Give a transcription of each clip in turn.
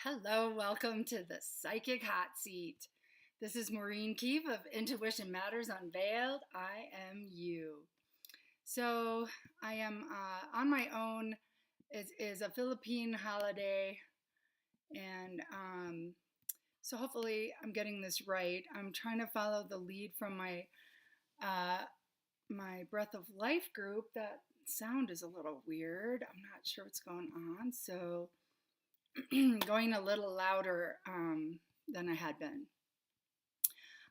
Hello, welcome to the Psychic Hot Seat. This is Maureen Keefe of Intuition Matters Unveiled, IMU. So I am on my own. It is a Philippine holiday, and so hopefully I'm getting this right. I'm trying to follow the lead from my Breath of Life group. That sound is a little weird. I'm not sure what's going on, so going a little louder than I had been.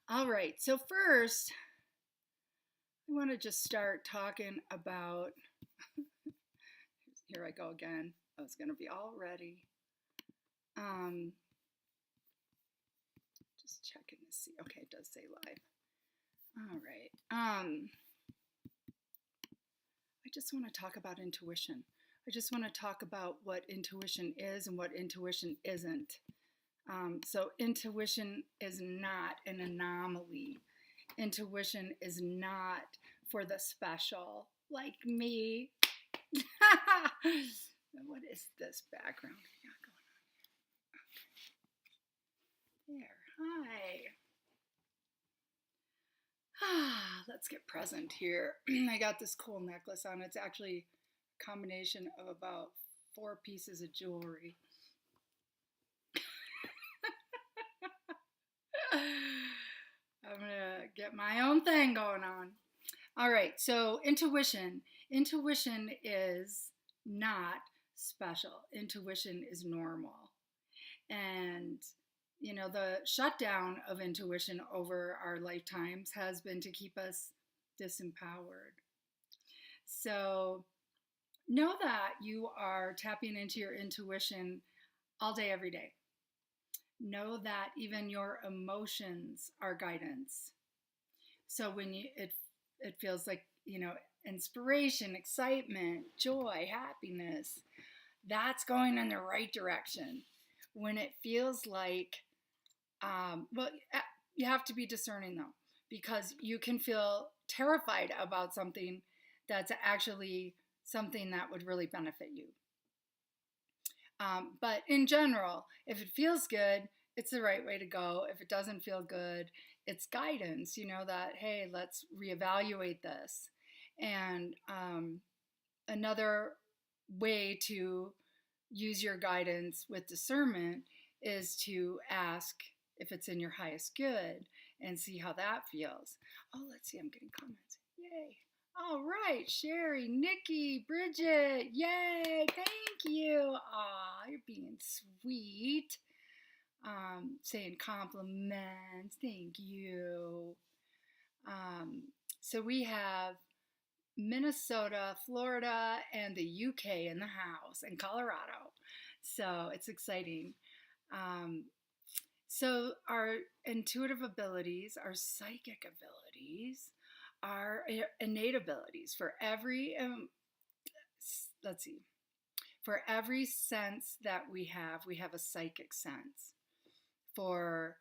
All right, so first, I want to just start talking about, here I go again. I was going to be all ready. Just checking to see. Okay, it does say live. All right. I just want to talk about intuition. I just want to talk about what intuition is and what intuition isn't. So intuition is not an anomaly. Intuition is not for the special, like me. What is this background we got going on here? Okay. There, hi. Let's get present here. I got this cool necklace on. It's actually a combination of about 4 pieces of jewelry. I'm gonna get my own thing going on. All right, so intuition. Intuition is not special. Intuition is normal. And, you know, the shutdown of intuition over our lifetimes has been to keep us disempowered. So know that you are tapping into your intuition all day, every day. Know that even your emotions are guidance. So when it feels like, you know, inspiration, excitement, joy, happiness, that's going in the right direction. When it feels like, well, you have to be discerning though, because you can feel terrified about something that's actually something that would really benefit you. But in general, if it feels good, it's the right way to go. If it doesn't feel good, it's guidance, you know, that, hey, let's reevaluate this. And another way to use your guidance with discernment is to ask if it's in your highest good and see how that feels. Oh, let's see, I'm getting comments. Yay. All right, Sherry, Nikki, Bridget, yay, thank you. Aw, you're being sweet. Saying compliments, thank you. So we have Minnesota, Florida, and the UK in the house, and Colorado. So it's exciting. So our intuitive abilities, our psychic abilities, our innate abilities. For every, for every sense that we have a psychic sense. For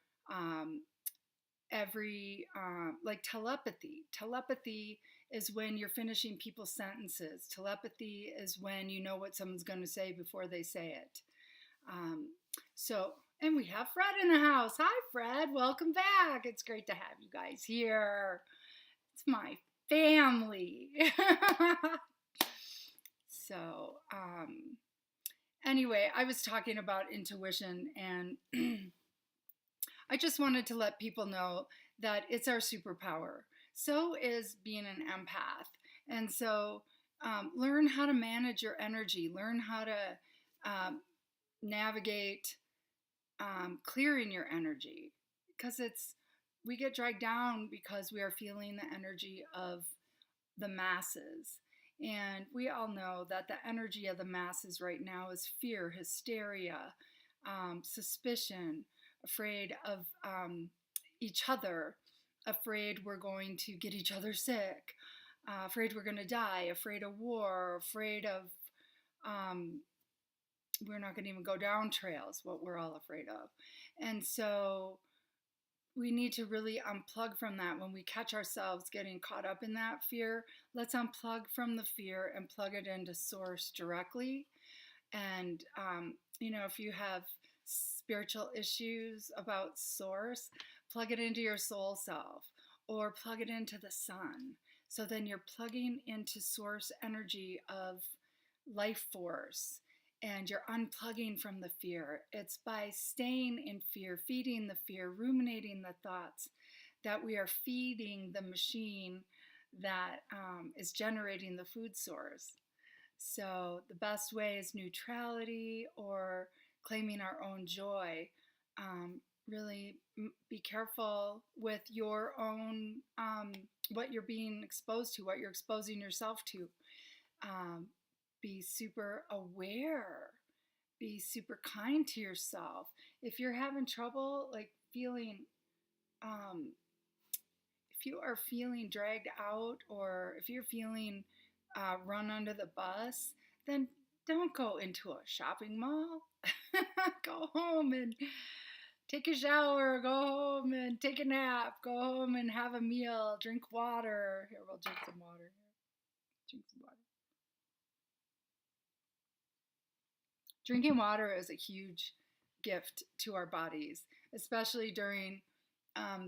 every, like telepathy. Telepathy is when you're finishing people's sentences. Telepathy is when you know what someone's going to say before they say it. And we have Fred in the house. Hi, Fred. Welcome back. It's great to have you guys here. It's my family. So, anyway, I was talking about intuition, and I just wanted to let people know that it's our superpower. So is being an empath. And so learn how to manage your energy, learn how to navigate clearing your energy, because we get dragged down because we are feeling the energy of the masses. And we all know that the energy of the masses right now is fear, hysteria, suspicion, afraid of each other, afraid we're going to get each other sick, afraid we're going to die, afraid of war, afraid of we're not going to even go down trails, what we're all afraid of. And so we need to really unplug from that. When we catch ourselves getting caught up in that fear, let's unplug from the fear and plug it into source directly. And, you know, if you have spiritual issues about source, plug it into your soul self or plug it into the sun. So then you're plugging into source energy of life force and you're unplugging from the fear. It's by staying in fear, feeding the fear, ruminating the thoughts, that we are feeding the machine that is generating the food source. So the best way is neutrality or claiming our own joy. Really be careful with your own, what you're being exposed to, what you're exposing yourself to. Be super aware. Be super kind to yourself. If you're having trouble, like feeling, if you are feeling dragged out or if you're feeling run under the bus, then don't go into a shopping mall. Go home and take a shower, go home and take a nap, go home and have a meal, drink water. Here, we'll drink some water. Drink some water. Drinking water is a huge gift to our bodies, especially during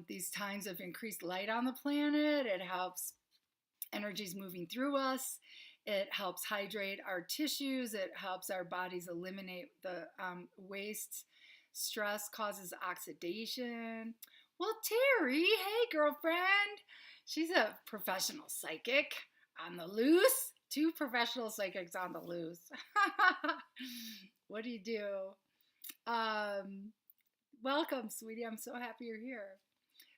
these times of increased light on the planet. It helps energies moving through us. It helps hydrate our tissues. It helps our bodies eliminate the wastes. Stress causes oxidation. Well, Terry, hey, girlfriend. She's a professional psychic on the loose. 2 professional psychics on the loose. What do you do? Welcome, sweetie. I'm so happy you're here.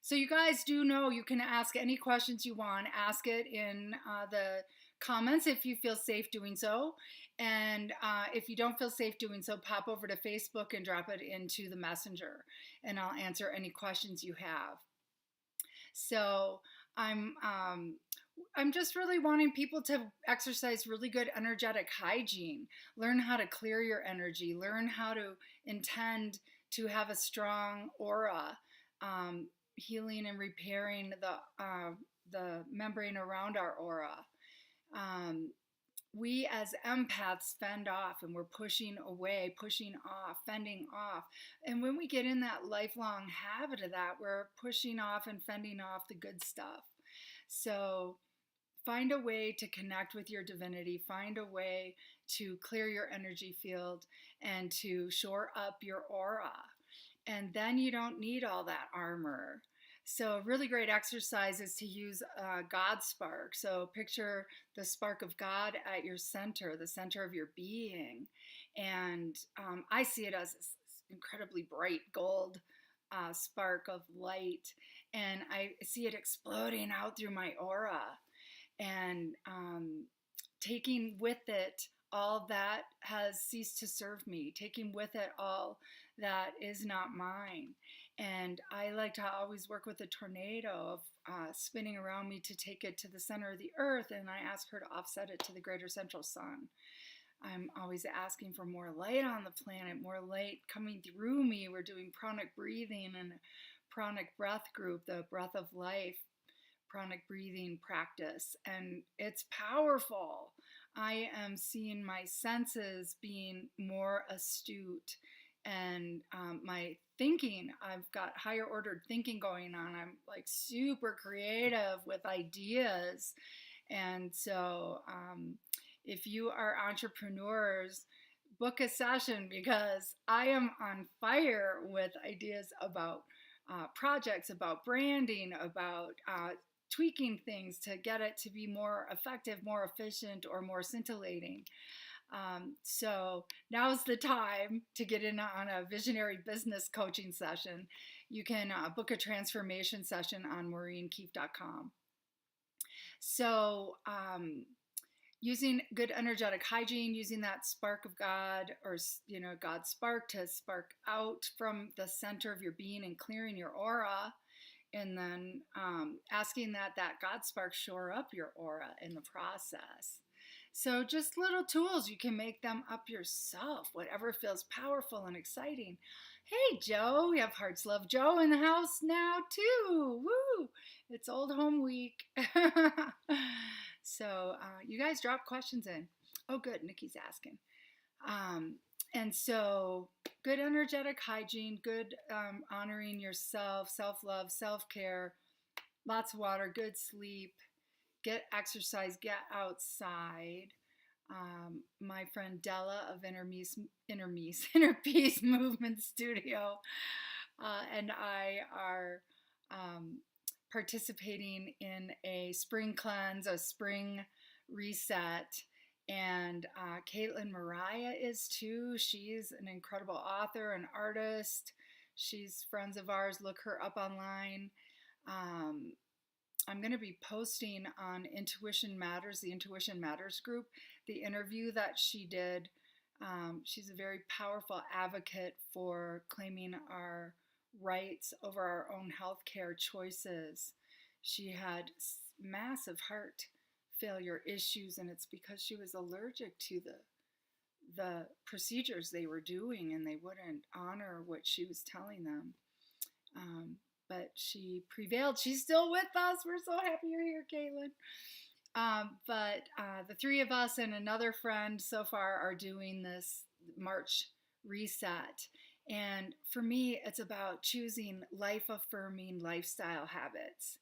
So you guys do know you can ask any questions you want. Ask it in the comments if you feel safe doing so. And if you don't feel safe doing so, pop over to Facebook and drop it into the messenger. And I'll answer any questions you have. So I'm just really wanting people to exercise really good energetic hygiene. Learn how to clear your energy. Learn how to intend to have a strong aura. Healing and repairing the membrane around our aura. We as empaths fend off and we're pushing away, pushing off, fending off. And when we get in that lifelong habit of that, we're pushing off and fending off the good stuff. So find a way to connect with your divinity. Find a way to clear your energy field and to shore up your aura. And then you don't need all that armor. So a really great exercise is to use God spark. So picture the spark of God at your center, the center of your being. And I see it as this incredibly bright gold spark of light. And I see it exploding out through my aura and taking with it all that has ceased to serve me, taking with it all that is not mine. And I like to always work with a tornado of spinning around me to take it to the center of the earth, and I ask her to offset it to the greater central sun. I'm always asking for more light on the planet, more light coming through me. We're doing pranic breathing and pranic breath group, the breath of life, pranic breathing practice, and it's powerful. I am seeing my senses being more astute and my thinking, I've got higher ordered thinking going on. I'm like super creative with ideas. And so if you are entrepreneurs, book a session because I am on fire with ideas about projects, about branding, about tweaking things to get it to be more effective, more efficient, or more scintillating. So now's the time to get in on a visionary business coaching session. You can book a transformation session on MaureenKeefe.com. So using good energetic hygiene, using that spark of God or, God's spark to spark out from the center of your being and clearing your aura. And then asking that God spark shore up your aura in the process. So just little tools, you can make them up yourself, whatever feels powerful and exciting. Hey, Joe, we have Hearts Love Joe in the house now, too. Woo! It's Old Home Week. So you guys drop questions in. Oh, good. Nikki's asking. And so good energetic hygiene, good honoring yourself, self-love, self-care, lots of water, good sleep, get exercise, get outside. My friend Della of Inner Peace Movement Studio and I are um, participating in a spring cleanse, a spring reset. And Caitlin Mariah is too. She's an incredible author, an artist. She's friends of ours. Look her up online. Um, I'm going to be posting on Intuition Matters, the Intuition Matters group, the interview that she did. She's a very powerful advocate for claiming our rights over our own healthcare choices. She had massive heart failure issues, and it's because she was allergic to the procedures they were doing, and they wouldn't honor what she was telling them. But she prevailed. She's still with us. We're so happy you're here, Caitlin. But the three of us and another friend so far are doing this March reset. And for me, it's about choosing life affirming lifestyle habits.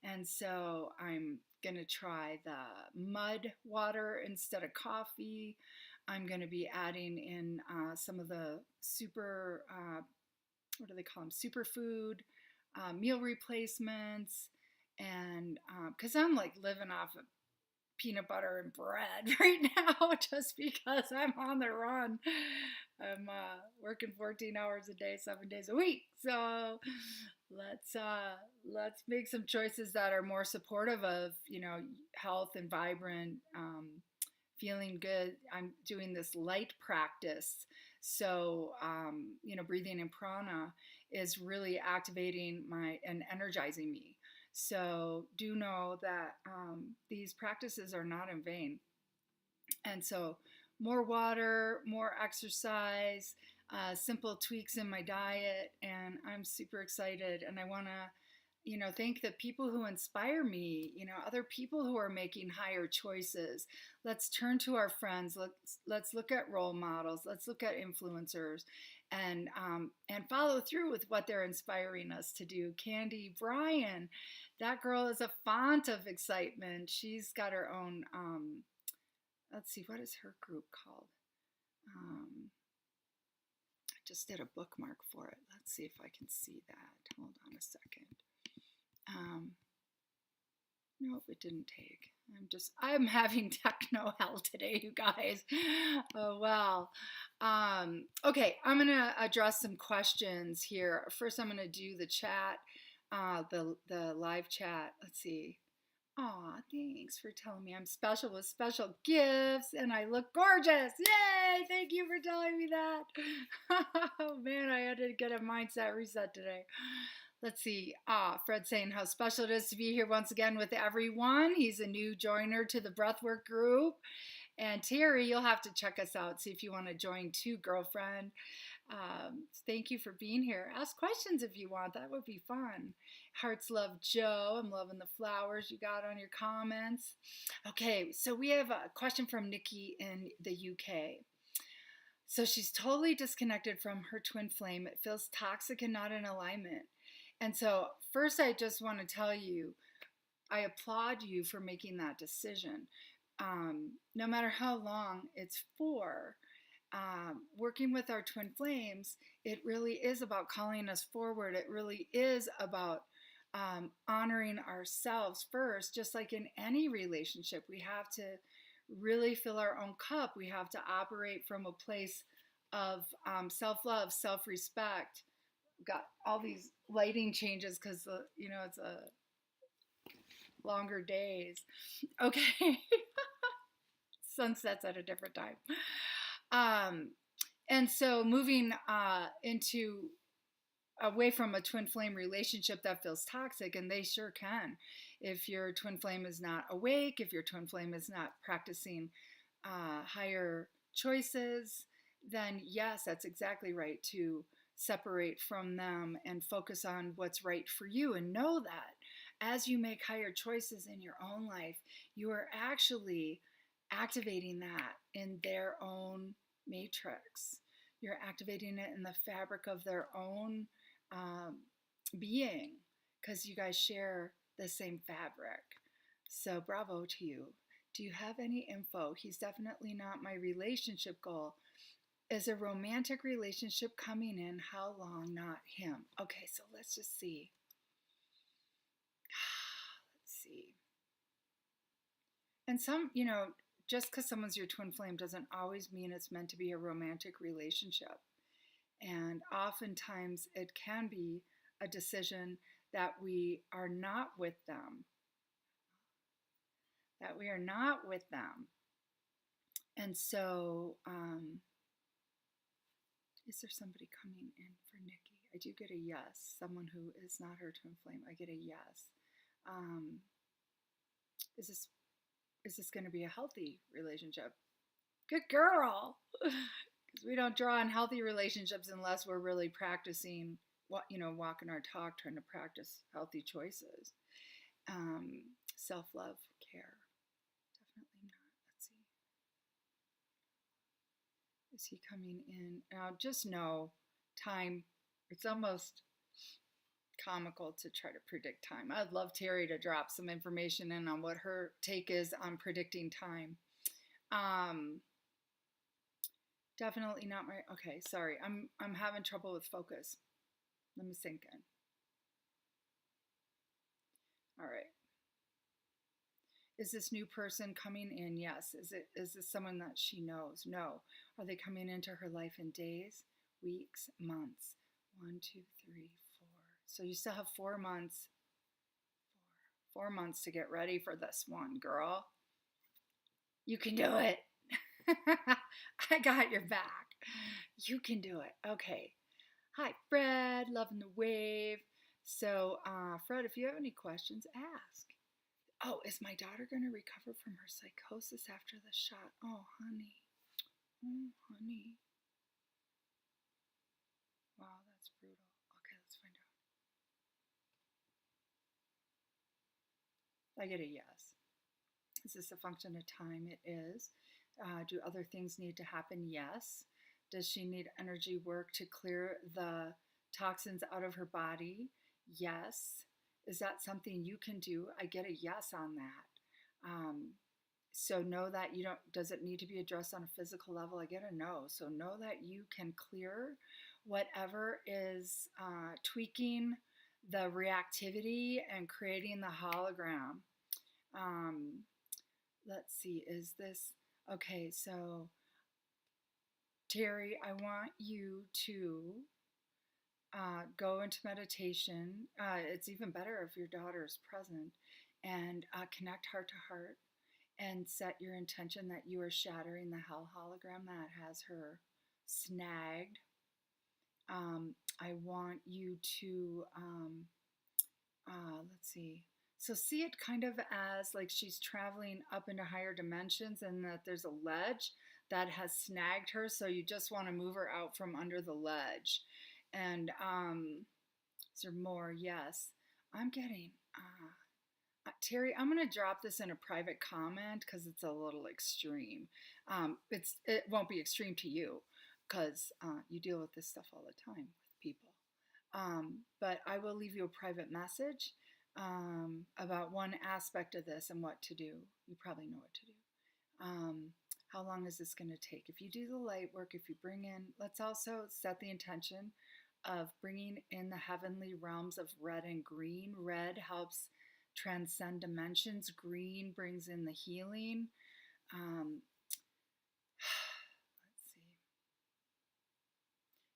And so I'm going to try the mud water instead of coffee. I'm going to be adding in some of the what do they call them? Superfood, meal replacements. And because I'm like living off of peanut butter and bread right now just because I'm on the run. I'm working 14 hours a day, 7 days a week. So let's make some choices that are more supportive of health and vibrant, feeling good. I'm doing this light practice, so breathing in prana is really activating and energizing me. So do know that these practices are not in vain. And so more water, more exercise, simple tweaks in my diet, and I'm super excited. And I want to, thank the people who inspire me, other people who are making higher choices. Let's turn to our friends. Let's look at role models. Let's look at influencers and follow through with what they're inspiring us to do. Candy Bryan, that girl is a font of excitement. She's got her own, let's see, what is her group called? I just did a bookmark for it. Let's see if I can see that. Hold on a second. Nope, it didn't take. I'm having techno hell today, you guys. Oh, wow. Okay, I'm going to address some questions here. First, I'm going to do the chat, the live chat. Let's see. Aw, thanks for telling me I'm special with special gifts and I look gorgeous. Yay! Thank you for telling me that. Oh, man, I had to get a mindset reset today. Let's see. Fred's saying how special it is to be here once again with everyone. He's a new joiner to the breathwork group. And Terry, you'll have to check us out, see if you want to join too, girlfriend. Thank you for being here. Ask questions if you want. That would be fun. Hearts love Joe. I'm loving the flowers you got on your comments. Okay, so we have a question from Nikki in the UK. So she's totally disconnected from her twin flame. It feels toxic and not in alignment. And so first, I just want to tell you, I applaud you for making that decision. No matter how long it's for, working with our twin flames, it really is about calling us forward. It really is about honoring ourselves first. Just like in any relationship, we have to really fill our own cup. We have to operate from a place of self-love, self-respect. Got all these lighting changes because it's a longer days. Okay. Sunsets at a different time. And so moving into away from a twin flame relationship that feels toxic, and they sure can. If your twin flame is not awake, if your twin flame is not practicing higher choices, then yes, that's exactly right, to separate from them and focus on what's right for you. And know that as you make higher choices in your own life, you are actually activating that in their own matrix. You're activating it in the fabric of their own being, because you guys share the same fabric. So bravo to you. Do you have any info? He's definitely not my relationship goal. Is a romantic relationship coming in? How long? Not him. Okay, so let's just see. Let's see. And some, just because someone's your twin flame doesn't always mean it's meant to be a romantic relationship. And oftentimes it can be a decision that we are not with them. That we are not with them. And so, is there somebody coming in for Nikki? I do get a yes. Someone who is not her twin flame, I get a yes. Is this going to be a healthy relationship? Good girl. Because we don't draw on healthy relationships unless we're really practicing, walking our talk, trying to practice healthy choices. Self-love, care. Definitely not. Let's see. Is he coming in? Now, just know time. It's almost comical to try to predict time. I'd love Terry to drop some information in on what her take is on predicting time. Definitely not my. Okay, sorry. I'm having trouble with focus. Let me sink in. All right. Is this new person coming in? Yes. Is this someone that she knows? No. Are they coming into her life in days, weeks, months? 1, 2, 3, 4. So you still have 4 months. 4 months to get ready for this one, girl. You can do it. I got your back. You can do it. Okay. Hi, Fred. Loving the wave. So, Fred, if you have any questions, ask. Oh, is my daughter going to recover from her psychosis after the shot? Oh, honey. Oh, honey. Wow, that's brutal. Okay, let's find out. I get a yes. Is this a function of time? It is. Do other things need to happen? Yes. Does she need energy work to clear the toxins out of her body? Yes. Is that something you can do? I get a yes on that. So know that you don't, does it need to be addressed on a physical level? I get a no. So know that you can clear whatever is tweaking the reactivity and creating the hologram. Let's see, is this, okay, so Terry, I want you to go into meditation. It's even better if your daughter is present, and connect heart to heart and set your intention that you are shattering the hell hologram that has her snagged. I want you to, let's see. So see it kind of as like she's traveling up into higher dimensions and that there's a ledge that has snagged her. So you just want to move her out from under the ledge. And is there more? Yes. I'm getting, Terry, I'm going to drop this in a private comment because it's a little extreme. It won't be extreme to you because you deal with this stuff all the time with people. But I will leave you a private message about one aspect of this and what to do. You probably know what to do. How long is this going to take? If you do the light work, if you bring in, let's also set the intention of bringing in the heavenly realms of red and green. Red helps transcend dimensions. Green brings in the healing. Let's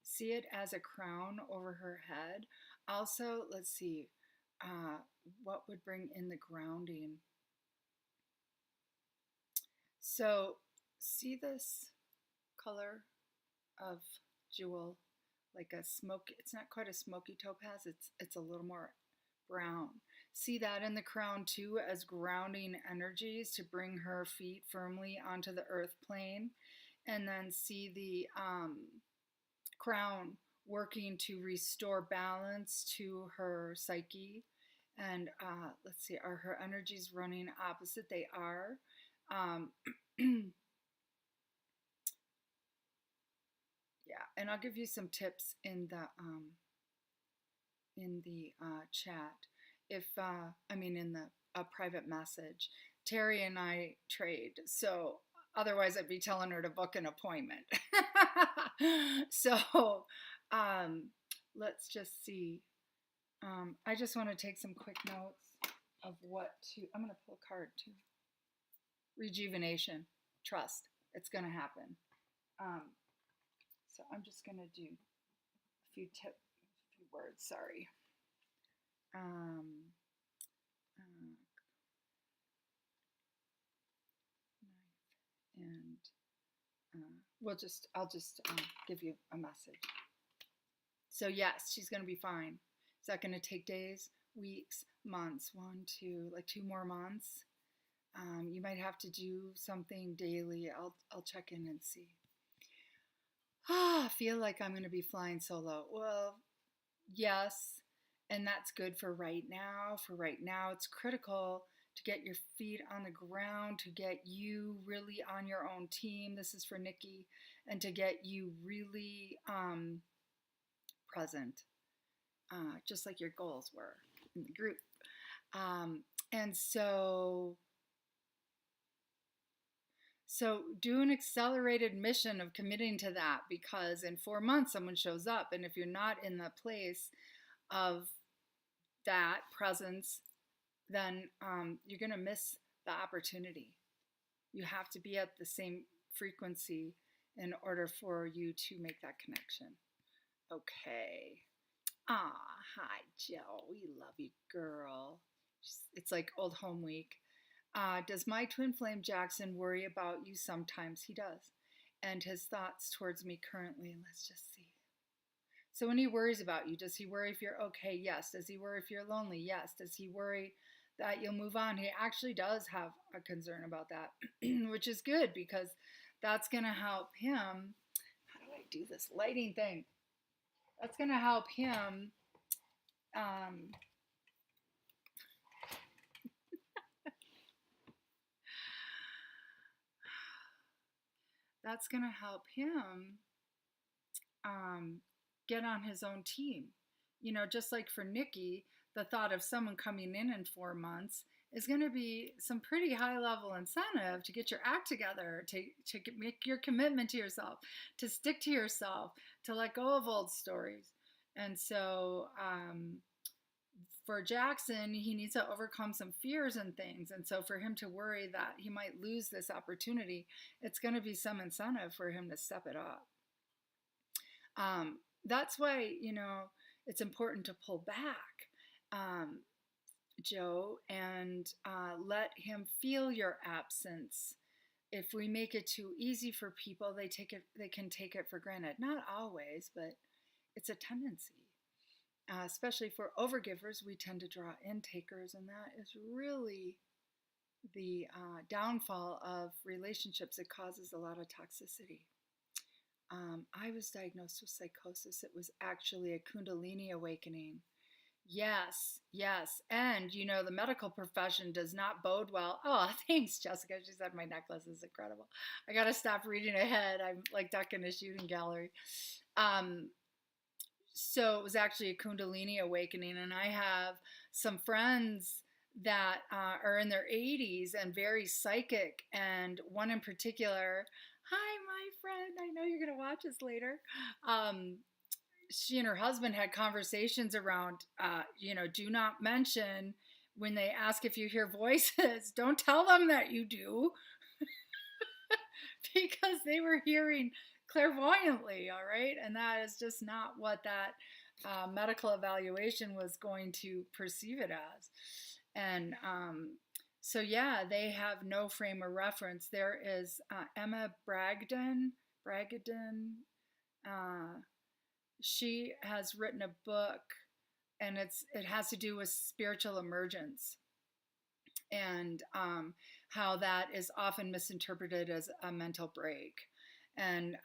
see it as a crown over her head. Also, let's see, what would bring in the grounding? So see this color of jewel, like a smoke. It's not quite a smoky topaz. It's a little more brown. See that in the crown too as grounding energies to bring her feet firmly onto the earth plane. And then see the crown working to restore balance to her psyche. And let's see, are her energies running opposite? They are. Yeah, and I'll give you some tips in the chat. If I mean in the private message. Terry and I trade, so otherwise I'd be telling her to book an appointment. So let's just see. I just want to take some quick notes of what to. I'm going to pull a card too. Rejuvenation, trust. It's going to happen. So I'm just going to do a few words. Sorry. And I'll just give you a message. So yes, she's going to be fine. Is that going to take days, weeks, months? 2 more months. You might have to do something daily. I'll check in and see. I feel like I'm going to be flying solo. Well, yes, and that's good for right now. For right now, it's critical to get your feet on the ground, to get you really on your own team. This is for Nikki, and to get you really present, just like your goals were in the group. And so do an accelerated mission of committing to that, because in 4 months someone shows up, and if you're not in the place of that presence, then you're going to miss the opportunity. You have to be at the same frequency in order for you to make that connection. Okay. Hi, Joe. We love you, girl. It's like old home week. Does my twin flame Jackson worry about you sometimes? He does. And his thoughts towards me currently, let's just see. So when he worries about you, does he worry if you're okay? Yes. Does he worry if you're lonely? Yes. Does he worry that you'll move on? He actually does have a concern about that, which is good, because that's going to help him. How do I do this lighting thing? That's going to help him that's going to help him get on his own team. You know, just like for Nikki, the thought of someone coming in 4 months is going to be some pretty high level incentive to get your act together, to make your commitment to yourself, to stick to yourself, to let go of old stories. And so for Jackson, he needs to overcome some fears and things. And so for him to worry that he might lose this opportunity, it's going to be some incentive for him to step it up. That's why, you know, it's important to pull back, Joe, and let him feel your absence. If we make it too easy for people, they can take it for granted. Not always, but it's a tendency. Especially for overgivers, we tend to draw in takers, and that is really the downfall of relationships. It causes a lot of toxicity. I was diagnosed with psychosis. It was actually a Kundalini awakening. Yes. And, you know, the medical profession does not bode well. Oh, thanks, Jessica. She said my necklace is incredible. I got to stop reading ahead. I'm like ducking a shooting gallery. So it was actually a Kundalini awakening. And I have some friends that are in their 80s and very psychic. And one in particular, hi, my friend. I know you're going to watch this later. She and her husband had conversations around, you know, do not mention when they ask if you hear voices. Don't tell them that you do. Because they were hearing clairvoyantly, all right? And that is just not what that medical evaluation was going to perceive it as. And so, yeah, they have no frame of reference. There is Emma Bragdon. She has written a book, and it has to do with spiritual emergence, and how that is often misinterpreted as a mental break. And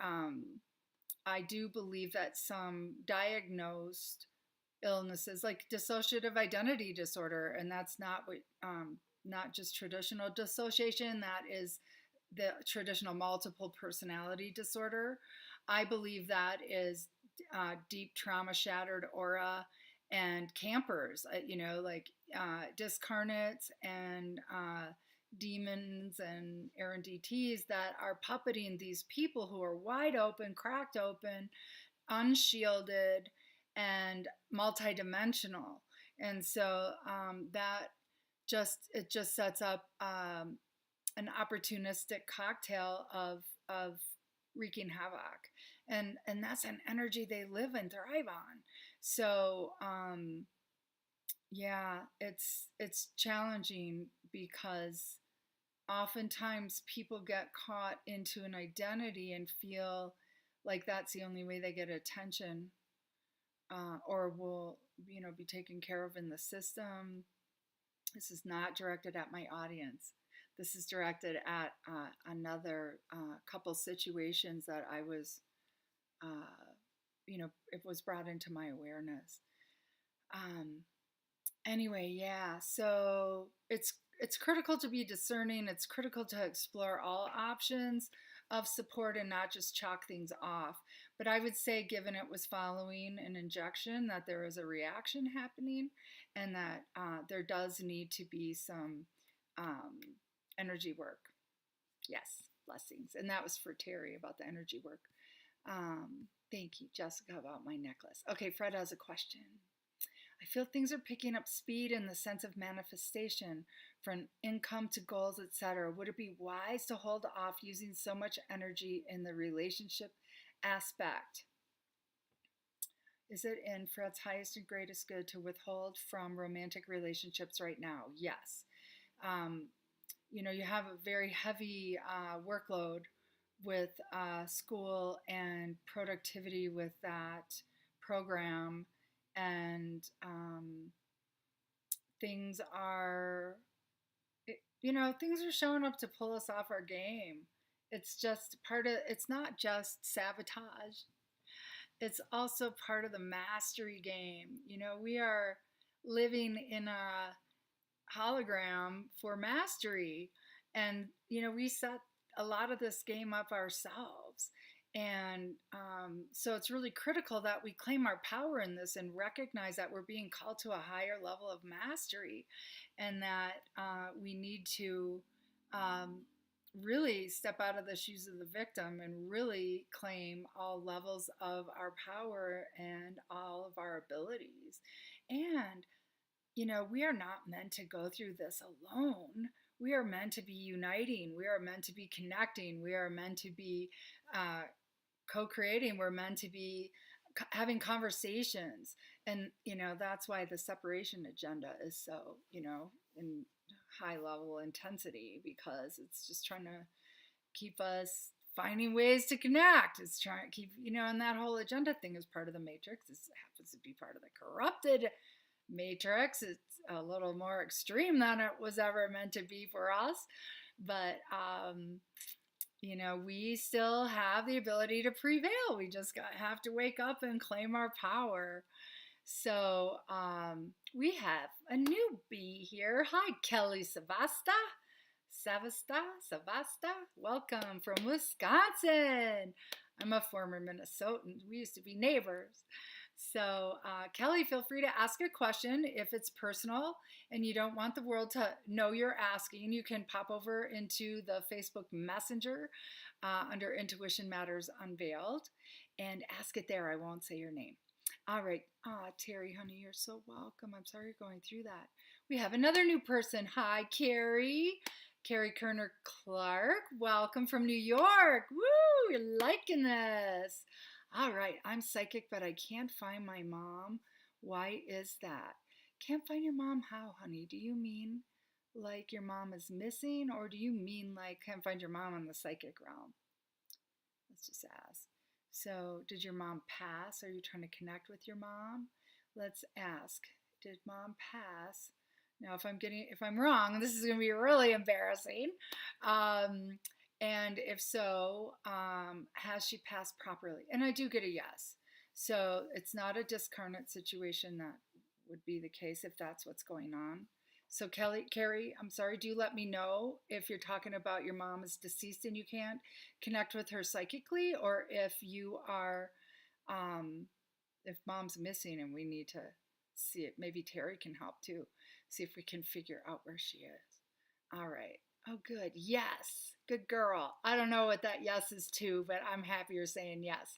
I do believe that some diagnosed illnesses like dissociative identity disorder, and that's not what not just traditional dissociation, that is the traditional multiple personality disorder. I believe that is deep trauma, shattered aura, and campers, like discarnates and demons and RNDTs that are puppeting these people who are wide open, cracked open, unshielded, and multidimensional. And so that just sets up an opportunistic cocktail of wreaking havoc, and that's an energy they live and thrive on. So yeah, it's challenging because oftentimes people get caught into an identity and feel like that's the only way they get attention, or will be taken care of in the system. This is not directed at my audience. This is directed at another couple situations that I was, it was brought into my awareness. Anyway, yeah, so it's critical to be discerning. It's critical to explore all options of support and not just chalk things off. But I would say, given it was following an injection, that there is a reaction happening, and that there does need to be some energy work. Yes, blessings. And that was for Terry about the energy work. Thank you, Jessica, about my necklace. Okay, Fred has a question. I feel things are picking up speed in the sense of manifestation, from income to goals, etc. Would it be wise to hold off using so much energy in the relationship aspect? Is it in Fred's highest and greatest good to withhold from romantic relationships right now? Yes. You have a very heavy workload with school and productivity with that program, and things are showing up to pull us off our game. It's not just sabotage, it's also part of the mastery game. We are living in a hologram for mastery, and we set a lot of this game up ourselves. And so it's really critical that we claim our power in this and recognize that we're being called to a higher level of mastery, and that we need to really step out of the shoes of the victim and really claim all levels of our power and all of our abilities. And we are not meant to go through this alone. We are meant to be uniting. We are meant to be connecting. We are meant to be co-creating. We're meant to be having conversations. And, that's why the separation agenda is so, in high level intensity, because it's just trying to keep us finding ways to connect. It's trying to keep, and that whole agenda thing is part of the matrix. This happens to be part of the corrupted matrix. It's a little more extreme than it was ever meant to be for us, but we still have the ability to prevail. We just have to wake up and claim our power. So we have a newbie here. Hi, Kelly Savasta. Welcome from Wisconsin. I'm a former Minnesotan. We used to be neighbors. So, Kelly, feel free to ask a question. If it's personal and you don't want the world to know you're asking, you can pop over into the Facebook Messenger under Intuition Matters Unveiled and ask it there. I won't say your name. All right. Terry, honey, you're so welcome. I'm sorry you're going through that. We have another new person. Hi, Carrie. Carrie Kerner Clark. Welcome from New York. Woo! You're liking this. All right, I'm psychic, but I can't find my mom. Why is that? Can't find your mom? How, honey? Do you mean like your mom is missing, or do you mean like can't find your mom in the psychic realm? Let's just ask. So, did your mom pass? Are you trying to connect with your mom? Let's ask. Did mom pass? Now, if I'm wrong, this is going to be really embarrassing. And if so, has she passed properly? And I do get a yes. So it's not a discarnate situation. That would be the case if that's what's going on. So Carrie, I'm sorry, do let me know if you're talking about your mom is deceased and you can't connect with her psychically, or if you are, if mom's missing and we need to see it. Maybe Terry can help too. See if we can figure out where she is. All right. Oh, good. Yes. Good girl. I don't know what that yes is to, but I'm happy you're saying yes.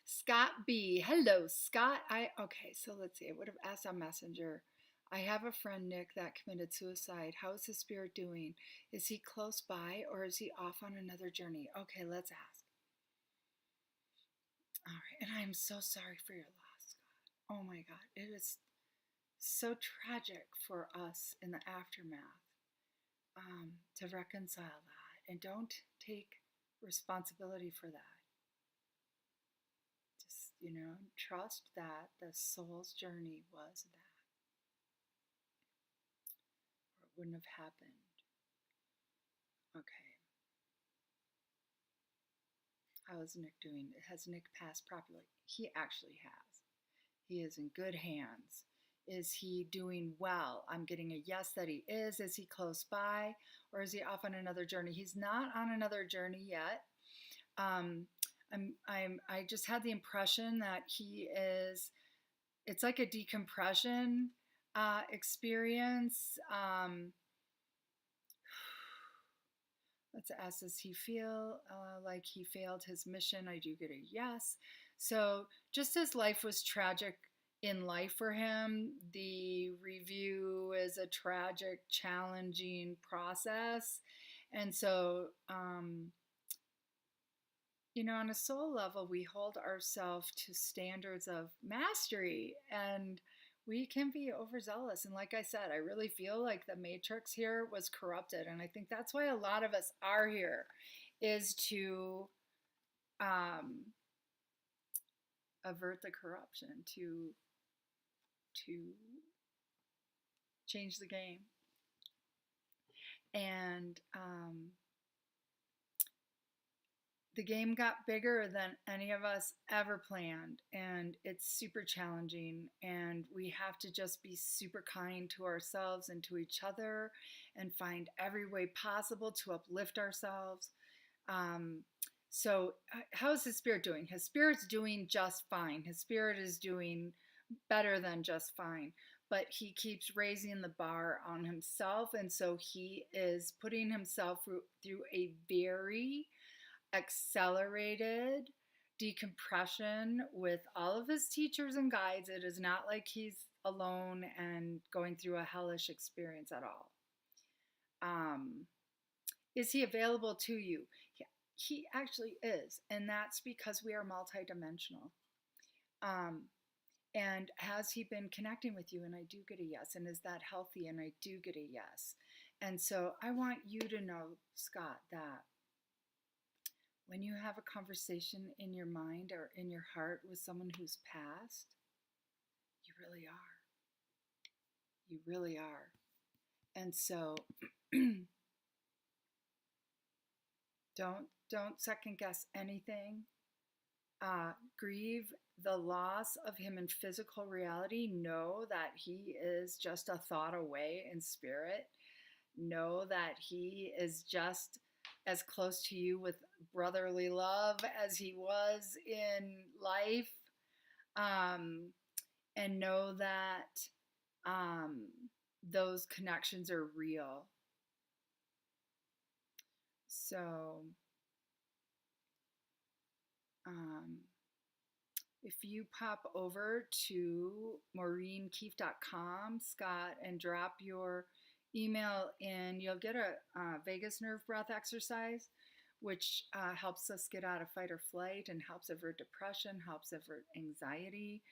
Scott B. Hello, Scott. Okay, so let's see. I would have asked on Messenger. I have a friend, Nick, that committed suicide. How is his spirit doing? Is he close by or is he off on another journey? Okay, let's ask. All right, and I am so sorry for your loss, Scott. Oh my God, it is so tragic for us in the aftermath to reconcile that, and don't take responsibility for that. Just, trust that the soul's journey was that, or it wouldn't have happened. Okay. How is Nick doing? Has Nick passed properly? He actually has. He is in good hands. Is he doing well? I'm getting a yes that he is. Is he close by, or is he off on another journey? He's not on another journey yet. I just had the impression that he is. It's like a decompression experience. Let's ask, does he feel like he failed his mission? I do get a yes. So just as life was tragic in life for him, the review is a tragic, challenging process. And so, on a soul level, we hold ourselves to standards of mastery, and we can be overzealous. And like I said, I really feel like the matrix here was corrupted. And I think that's why a lot of us are here, is to avert the corruption, to change the game. And the game got bigger than any of us ever planned, and it's super challenging, and we have to just be super kind to ourselves and to each other and find every way possible to uplift ourselves. So how's his spirit doing? His spirit's doing just fine. His spirit is doing better than just fine, but he keeps raising the bar on himself, and so he is putting himself through a very accelerated decompression with all of his teachers and guides. It is not like he's alone and going through a hellish experience at all. Is he available to you? Yeah, he actually is, and that's because we are multidimensional. And has he been connecting with you? And I do get a yes. And is that healthy? And I do get a yes. And so I want you to know, Scott, that when you have a conversation in your mind or in your heart with someone who's passed, you really are. You really are. And so don't second guess anything. Grieve the loss of him in physical reality. Know that he is just a thought away in spirit. Know that he is just as close to you with brotherly love as he was in life. And know that those connections are real. So if you pop over to maureenkeefe.com, Scott, and drop your email in, you'll get a vagus nerve breath exercise, which helps us get out of fight or flight and helps avert depression, helps avert anxiety.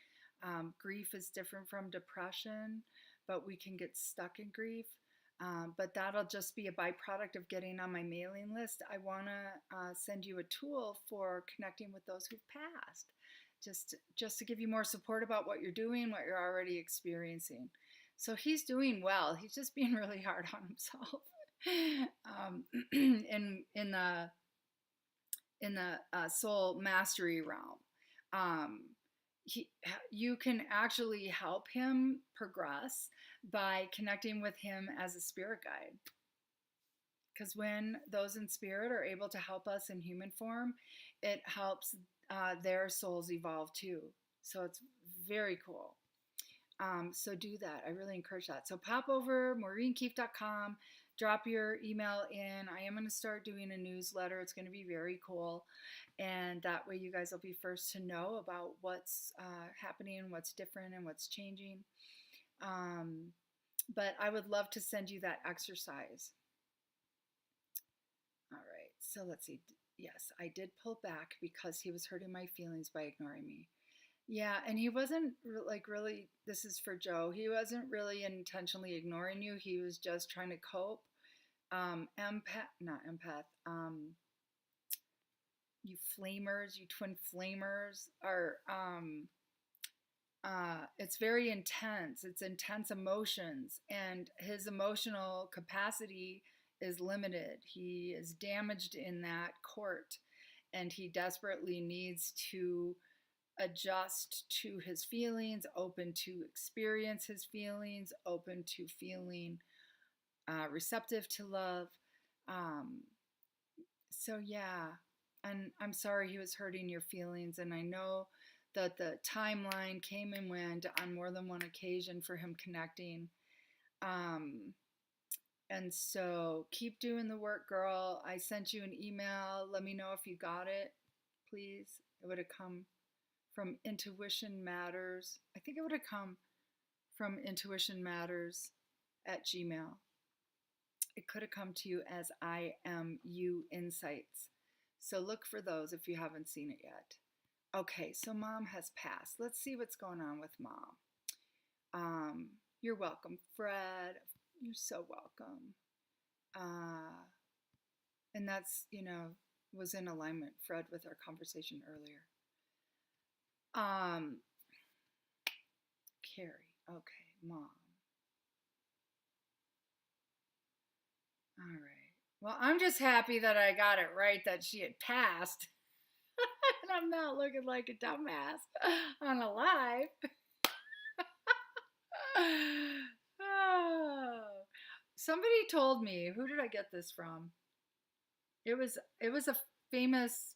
Grief is different from depression, but we can get stuck in grief. But that'll just be a byproduct of getting on my mailing list. I want to send you a tool for connecting with those who've passed, just to give you more support about what you're doing, what you're already experiencing. So he's doing well. He's just being really hard on himself. In the soul mastery realm. You can actually help him progress. by connecting with him as a spirit guide. Because when those in spirit are able to help us in human form, it helps their souls evolve too. So it's very cool. So do that. I really encourage that. So pop over maureenkeefe.com, drop your email in. I am going to start doing a newsletter. It's going to be very cool. And that way you guys will be first to know about what's happening, what's different, and what's changing. But I would love to send you that exercise. All right, so let's see. Yes, I did pull back because he was hurting my feelings by ignoring me. Yeah, and he wasn't like really, this is for Joe, he wasn't really intentionally ignoring you. He was just trying to cope. Not empath, you flamers, you twin flamers are, it's very intense. It's intense emotions, and his emotional capacity is limited. He is damaged in that court, and he desperately needs to adjust to his feelings, open to experience his feelings, open to feeling receptive to love. So, yeah, and I'm sorry he was hurting your feelings, and I know that the timeline came and went on more than one occasion for him connecting. And so keep doing the work, girl. I sent you an email. Let me know if you got it, please. It would have come from Intuition Matters. I think it would have come from Intuition Matters at Gmail. It could have come to you as IMU Insights. So look for those if you haven't seen it yet. Okay, so mom has passed. Let's see what's going on with mom. You're welcome, Fred. You're so welcome. And that's, was in alignment, Fred, with our conversation earlier. Carrie. Okay, mom. All right. Well, I'm just happy that I got it right, that she had passed. And I'm not looking like a dumbass on a live. Oh. Somebody told me, who did I get this from? It was a famous,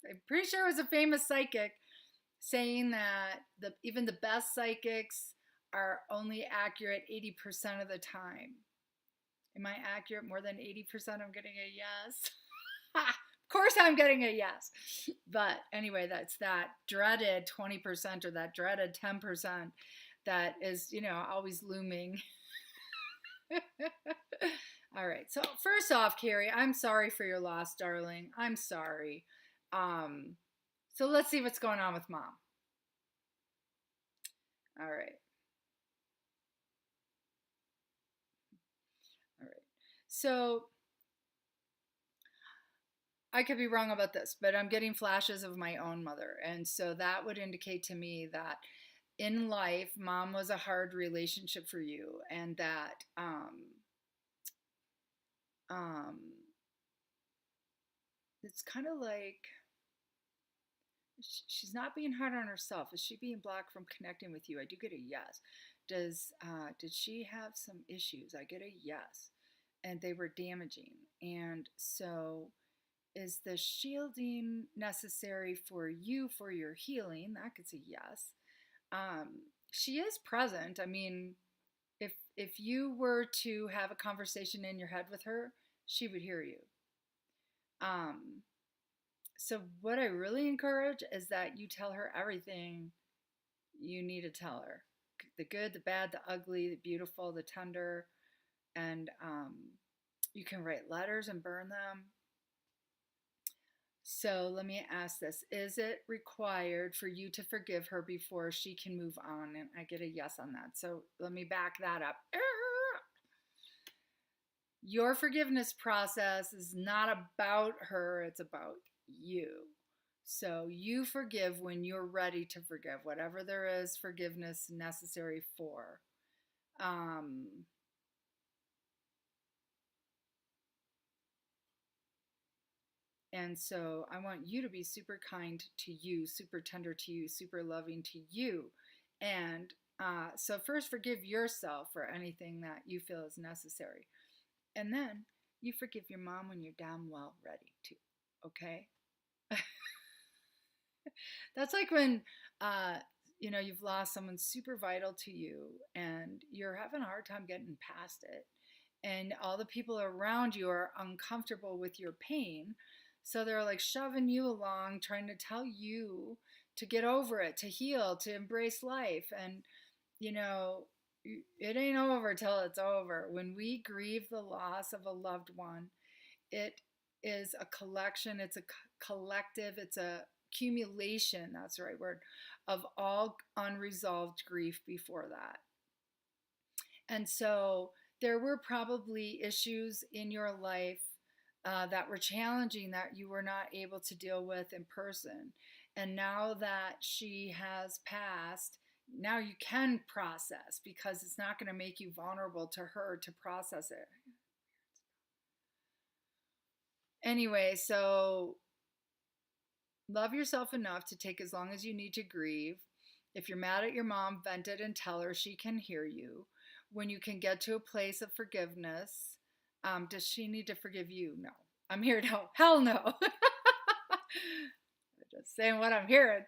I'm pretty sure it was a famous psychic saying that even the best psychics are only accurate 80% of the time. Am I accurate more than 80%? I'm getting a yes. Of course I'm getting a yes. But anyway, that's that dreaded 20% or that dreaded 10% that is, always looming. All right. So first off, Carrie, I'm sorry for your loss, darling. I'm sorry. So let's see what's going on with mom. All right. All right. So I could be wrong about this, but I'm getting flashes of my own mother. And so that would indicate to me that in life, mom was a hard relationship for you, and that it's kind of like she's not being hard on herself. Is she being blocked from connecting with you? I do get a yes. Did she have some issues? I get a yes. And they were damaging. And so is the shielding necessary for you for your healing? That gets a yes. She is present. I mean, if you were to have a conversation in your head with her, she would hear you. So what I really encourage is that you tell her everything you need to tell her. The good, the bad, the ugly, the beautiful, the tender. And you can write letters and burn them. So let me ask this. Is it required for you to forgive her before she can move on? And I get a yes on that. So let me back that up. Your forgiveness process is not about her. It's about you. So you forgive when you're ready to forgive, whatever there is forgiveness necessary for. And so I want you to be super kind to you, super tender to you, super loving to you. And So first forgive yourself for anything that you feel is necessary. And then you forgive your mom when you're damn well ready to. Okay? That's like when you've lost someone super vital to you and you're having a hard time getting past it. And all the people around you are uncomfortable with your pain. So they're like shoving you along, trying to tell you to get over it, to heal, to embrace life. And, it ain't over till it's over. When we grieve the loss of a loved one, it is a collection, it's a collective, it's a accumulation, that's the right word, of all unresolved grief before that. And so there were probably issues in your life that were challenging that you were not able to deal with in person. And now that she has passed, now you can process because it's not going to make you vulnerable to her to process it. Anyway, so love yourself enough to take as long as you need to grieve. If you're mad at your mom, vent it and tell her she can hear you. When you can get to a place of forgiveness, does she need to forgive you? No. I'm here to hell no. I'm just saying what I'm hearing.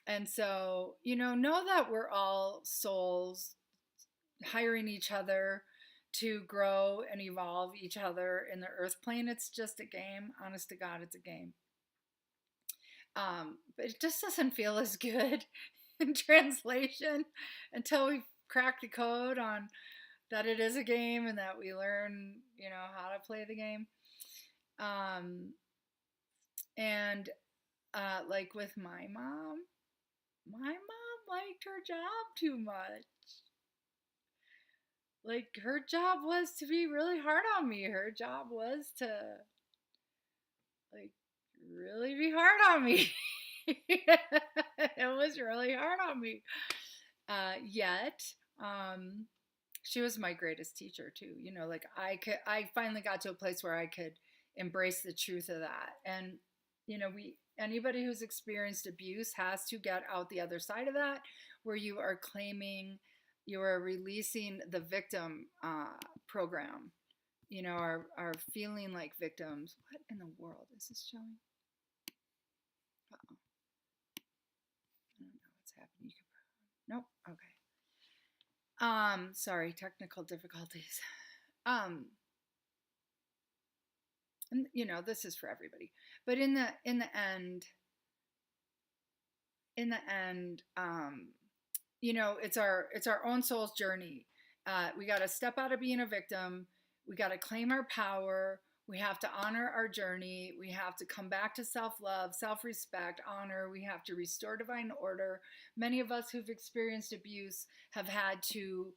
And so, know that we're all souls hiring each other to grow and evolve each other in the earth plane. It's just a game. Honest to God, it's a game. But it just doesn't feel as good in translation until we crack the code on that it is a game and that we learn, how to play the game. And like with my mom liked her job too much. Like, her job was to be really hard on me. Her job was to, like, really be hard on me. It was really hard on me. Yet, she was my greatest teacher too. Like I finally got to a place where I could embrace the truth of that. And, anybody who's experienced abuse has to get out the other side of that, where you are claiming, you are releasing the victim program, are feeling like victims. What in the world is this showing? Uh-oh. I don't know what's happening. Nope. Okay. Sorry, technical difficulties. And this is for everybody. But in the end, it's our own soul's journey. We got to step out of being a victim. We got to claim our power. We have to honor our journey. We have to come back to self-love, self-respect, honor. We have to restore divine order. Many of us who've experienced abuse have had to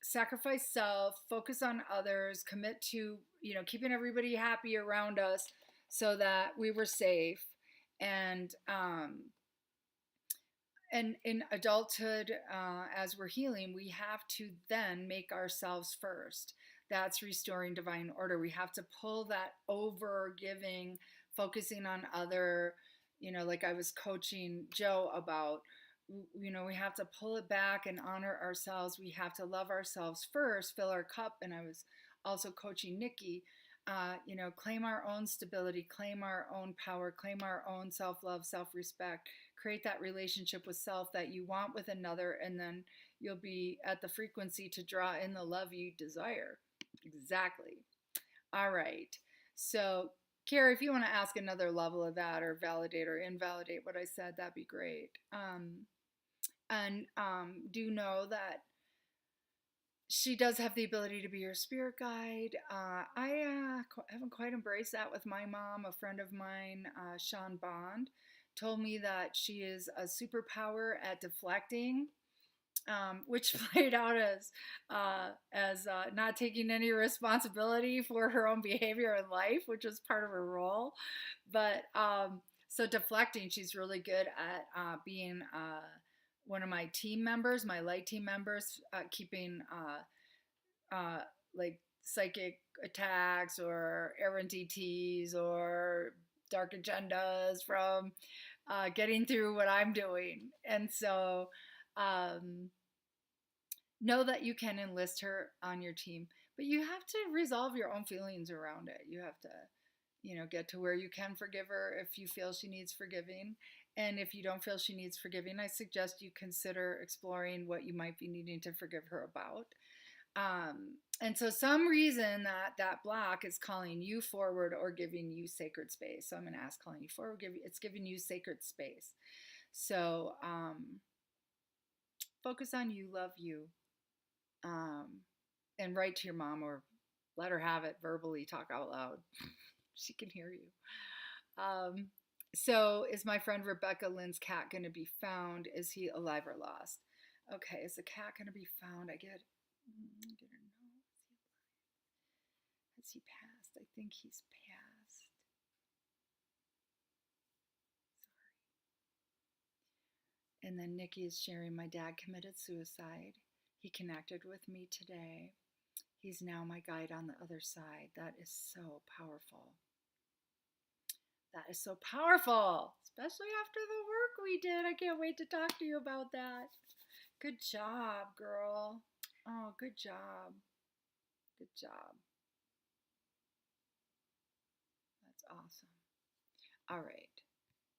sacrifice self, focus on others, commit to, keeping everybody happy around us so that we were safe. And in adulthood, as we're healing, we have to then make ourselves first. That's restoring divine order. We have to pull that over giving, focusing on other, like I was coaching Joe about, we have to pull it back and honor ourselves. We have to love ourselves first, fill our cup. And I was also coaching Nikki, claim our own stability, claim our own power, claim our own self-love, self-respect, create that relationship with self that you want with another, and then you'll be at the frequency to draw in the love you desire. Exactly. All right. So, Carrie, if you want to ask another level of that or validate or invalidate what I said, that'd be great. Do know that she does have the ability to be your spirit guide. I haven't quite embraced that with my mom. A friend of mine, Sean Bond, told me that she is a superpower at deflecting, which played out as not taking any responsibility for her own behavior in life, which was part of her role. But so deflecting, she's really good at being one of my team members, my light team members, keeping like psychic attacks or errant ETs or dark agendas from getting through what I'm doing. And so um, know that you can enlist her on your team, but you have to resolve your own feelings around it. You have to, get to where you can forgive her if you feel she needs forgiving. And if you don't feel she needs forgiving, I suggest you consider exploring what you might be needing to forgive her about. And so some reason that block is calling you forward or giving you sacred space. So I'm going to ask calling you forward, it's giving you sacred space. So focus on you, love you, and write to your mom or let her have it verbally, talk out loud. She can hear you. So is my friend Rebecca Lynn's cat going to be found? Is he alive or lost? Okay, is the cat going to be found? I didn't know. Has he passed? I think he's passed. Sorry. And then Nikki is sharing, my dad committed suicide. He connected with me today. He's now my guide on the other side. That is so powerful. That is so powerful, especially after the work we did. I can't wait to talk to you about that. Good job, girl. Oh, good job. Good job. That's awesome. All right.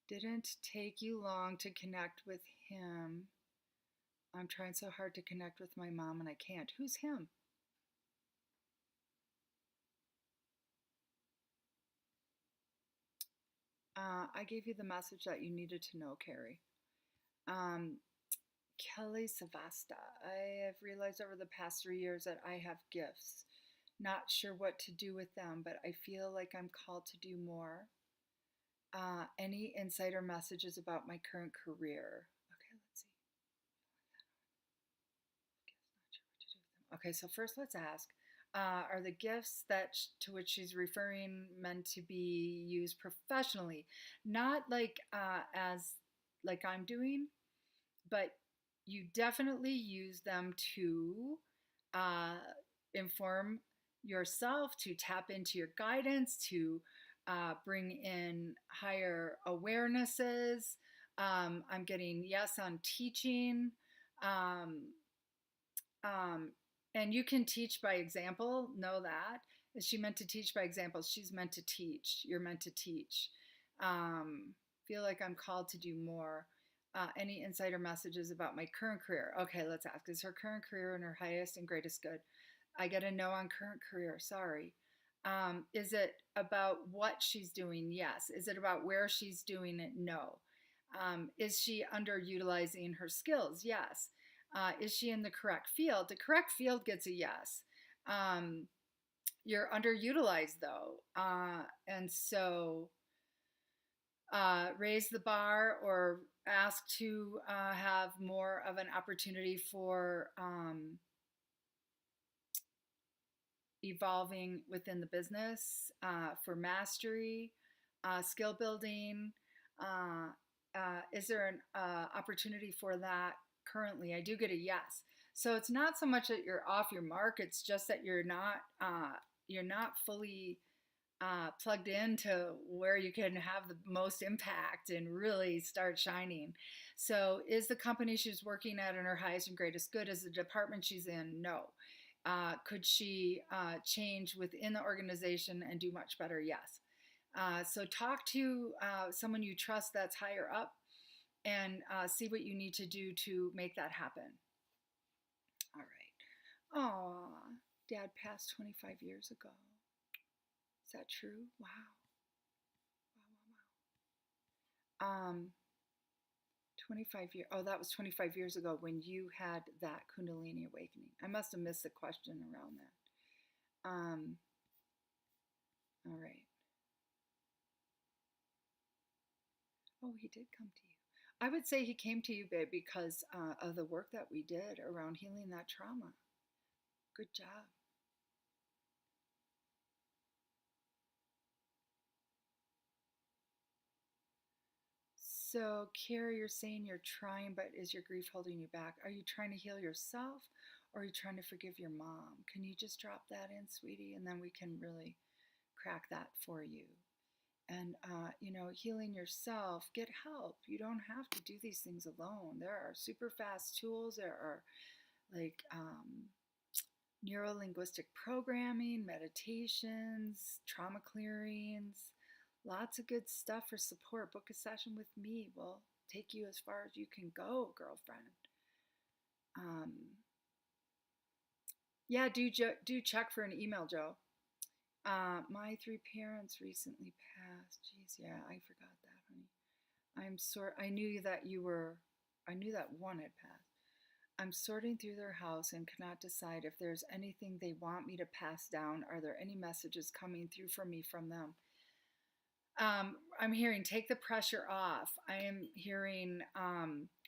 Didn't take you long to connect with him. I'm trying so hard to connect with my mom and I can't. Who's him? I gave you the message that you needed to know, Carrie. Kelly Savasta. I have realized over the past 3 years that I have gifts. Not sure what to do with them, but I feel like I'm called to do more. Any insider messages about my current career? Okay, let's see. Okay, so first let's ask, are the gifts to which she's referring meant to be used professionally? Not like as like I'm doing, but you definitely use them to inform yourself, to tap into your guidance, to bring in higher awarenesses. I'm getting yes on teaching. Um, and you can teach by example, know that. Is she meant to teach by example? She's meant to teach. You're meant to teach. Feel like I'm called to do more. Any insider messages about my current career? Okay, let's ask. Is her current career in her highest and greatest good? I get a no on current career. Sorry. Is it about what she's doing? Yes. Is it about where she's doing it? No. Is she underutilizing her skills? Yes. Is she in the correct field? The correct field gets a yes. You're underutilized though. And so raise the bar or ask to have more of an opportunity for evolving within the business, for mastery, skill building. Is there an opportunity for that currently? I do get a yes. So it's not so much that you're off your mark. It's just that you're not fully plugged into where you can have the most impact and really start shining. So is the company she's working at in her highest and greatest good? Is the department she's in? No. Could she change within the organization and do much better? Yes. So talk to someone you trust that's higher up and see what you need to do to make that happen. All right. Oh, Dad passed 25 years ago. Is that true? Wow. Wow. 25 years. Oh, that was 25 years ago when you had that Kundalini awakening. I must have missed the question around that. All right. Oh, he did come to you. I would say he came to you, babe, because of the work that we did around healing that trauma. Good job. So, Carrie, you're saying you're trying, but is your grief holding you back? Are you trying to heal yourself or are you trying to forgive your mom? Can you just drop that in, sweetie? And then we can really crack that for you. And, healing yourself, get help. You don't have to do these things alone. There are super fast tools. There are like neuro-linguistic programming, meditations, trauma clearings, lots of good stuff for support. Book a session with me. We'll take you as far as you can go, girlfriend. Yeah, do check for an email, Joe. My 3 parents recently passed. Jeez, yeah, I forgot that, honey. I knew that one had passed. I'm sorting through their house and cannot decide if there's anything they want me to pass down. Are there any messages coming through for me from them? I'm hearing take the pressure off. I am hearing,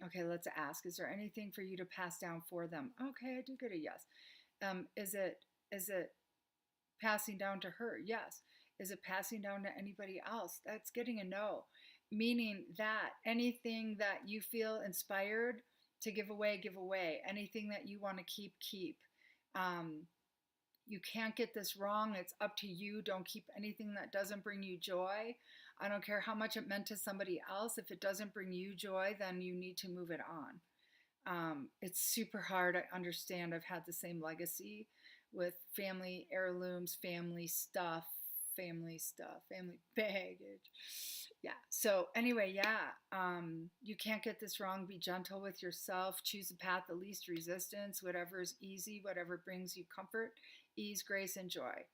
okay, let's ask, is there anything for you to pass down for them? Okay, I do get a yes. Is it passing down to her? Yes. Is it passing down to anybody else? That's getting a no. Meaning that anything that you feel inspired to give away, give away. Anything that you want to keep, keep. You can't get this wrong. It's up to you. Don't keep anything that doesn't bring you joy. I don't care how much it meant to somebody else. If it doesn't bring you joy, then you need to move it on. It's super hard. I understand. I've had the same legacy with family heirlooms, family baggage. Yeah. So anyway, yeah. You can't get this wrong. Be gentle with yourself. Choose a path of least resistance. Whatever is easy, whatever brings you comfort, ease, grace, and joy.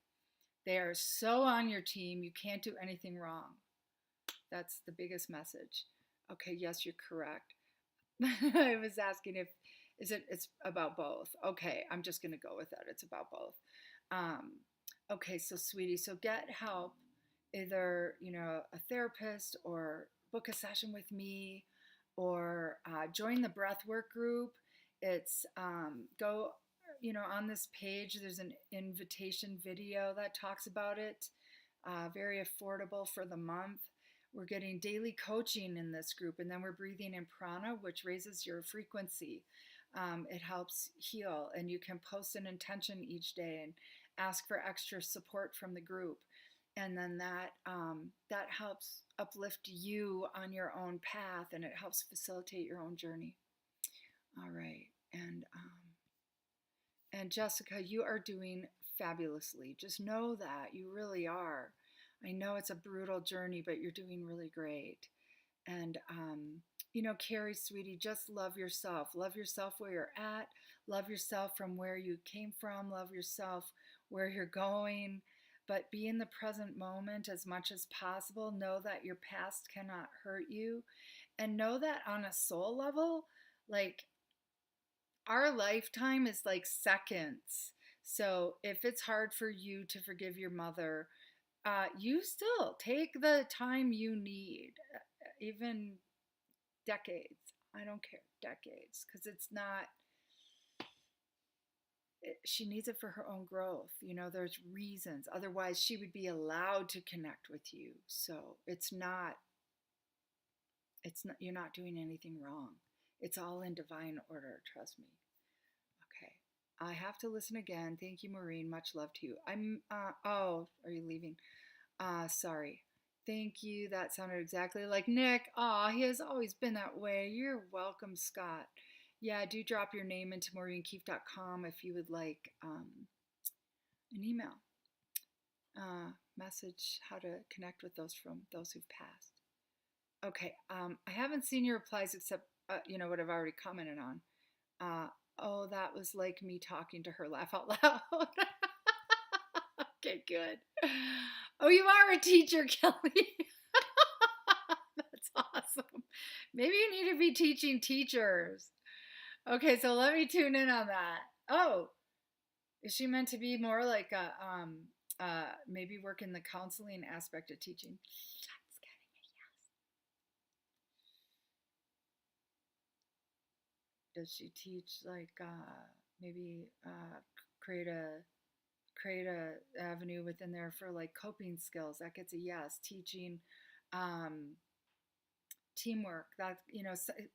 They are so on your team. You can't do anything wrong. That's the biggest message. Okay. Yes, you're correct. I was asking if it's about both. Okay, I'm just gonna go with that. It's about both. Okay, so sweetie, so get help, either a therapist or book a session with me, or join the breathwork group. It's go on this page. There's an invitation video that talks about it. Very affordable for the month. We're getting daily coaching in this group, and then we're breathing in prana, which raises your frequency. It helps heal, and you can post an intention each day and ask for extra support from the group, and then that helps uplift you on your own path, and it helps facilitate your own journey. All right, and Jessica, you are doing fabulously. Just know that you really are. I know it's a brutal journey, but you're doing really great. And, Carrie, sweetie, just love yourself. Love yourself where you're at. Love yourself from where you came from. Love yourself where you're going. But be in the present moment as much as possible. Know that your past cannot hurt you. And know that on a soul level, like, our lifetime is like seconds. So if it's hard for you to forgive your mother, you still take the time you need, even decades. I don't care, decades, because it's not, she needs it for her own growth. There's reasons. Otherwise, she would be allowed to connect with you. So it's not, you're not doing anything wrong. It's all in divine order, trust me. Okay. I have to listen again. Thank you, Maureen. Much love to you. Are you leaving? Sorry. Thank you. That sounded exactly like Nick. He has always been that way. You're welcome, Scott. Yeah, do drop your name into maureenkeefe.com if you would like an email message, how to connect with those who've passed. Okay. I haven't seen your replies except, what I've already commented on. That was like me talking to her. Laugh out loud. Okay, good. Oh, you are a teacher, Kelly. That's awesome. Maybe you need to be teaching teachers. Okay, so let me tune in on that. Oh, is she meant to be more like maybe work in the counseling aspect of teaching? That's getting a yes. Does she teach like maybe create a avenue within there for like coping skills? That gets a yes. Teaching, teamwork, that